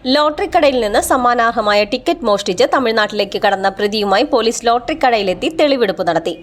Lottery കടയിൽ നിന്ന് സമ്മാനാർഹമായ ticket മോഷ്ടിച്ച് തമിഴ്നാട്ടിലേക്ക് കടന്ന പ്രതിയുമായി പോലീസ് ലോട്ടറി കടയിലെത്തി തെളിവെടുപ്പ് നടത്തി.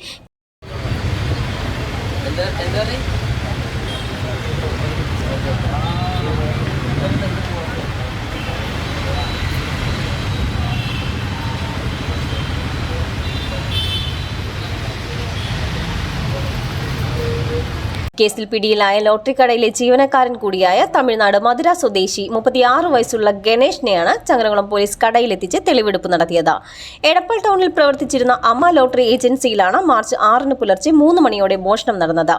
കേസിൽ പിടിയിലായ ലോട്ടറി കടയിലെ ജീവനക്കാരൻ കൂടിയായ തമിഴ്നാട് മധുര സ്വദേശി 36 വയസ്സുള്ള ഗണേഷിനെയാണ് ചങ്ങരംകുളം പോലീസ് കടയിലെത്തിച്ച് തെളിവെടുപ്പ് നടത്തിയത്. എടപ്പൾ ടൗണിൽ പ്രവർത്തിച്ചിരുന്ന അമ്മ ലോട്ടറി ഏജൻസിയിലാണ് മാർച്ച് 6 പുലർച്ചെ 3 മണിയോടെ മോഷണം നടന്നത്.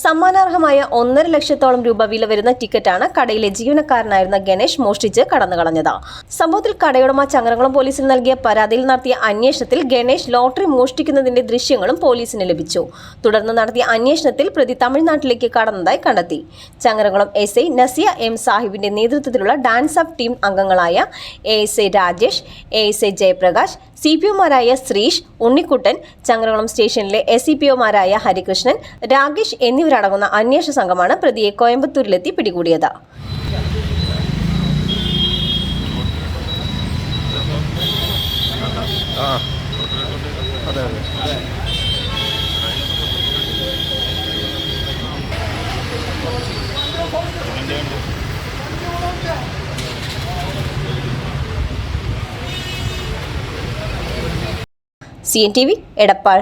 സമ്മാനാർഹമായ 1.5 ലക്ഷത്തോളം രൂപ വില വരുന്ന ടിക്കറ്റാണ് കടയിലെ ജീവനക്കാരനായിരുന്ന ഗണേഷ് മോഷ്ടിച്ച് കടന്നുകളഞ്ഞത്. സംഭവത്തിൽ കടയുടമ ചങ്ങരംകുളം പോലീസിന് നൽകിയ പരാതിയിൽ നടത്തിയ അന്വേഷണത്തിൽ ഗണേഷ് ലോട്ടറി മോഷ്ടിക്കുന്നതിന്റെ ദൃശ്യങ്ങളും പോലീസിന് ലഭിച്ചു. തുടർന്ന് നടത്തിയ അന്വേഷണത്തിൽ പ്രതി തമിഴ്നാട്ടിലേക്ക് കടന്നതായി കണ്ടെത്തി. ചങ്ങരംകുളം എസ്ഐ നസിയ എം സാഹിബിന്റെ നേതൃത്വത്തിലുള്ള ഡാൻസ് ഓഫ് ടീം അംഗങ്ങളായ എഎസ്ഐ രാജേഷ്, എഎസ്ഐ ജയപ്രകാശ്, സിപിഒമാരായ ശ്രീഷ്, ഉണ്ണിക്കുട്ടൻ, ചങ്ങരംകുളം സ്റ്റേഷനിലെ എസ്ഇപിഒമാരായ ഹരികൃഷ്ണൻ, രാകേഷ് എന്നിവരടങ്ങുന്ന അന്വേഷണ സംഘമാണ് പ്രതിയെ കോയമ്പത്തൂരിലെത്തി പിടികൂടിയത്. CNTV എടപ്പാൾ.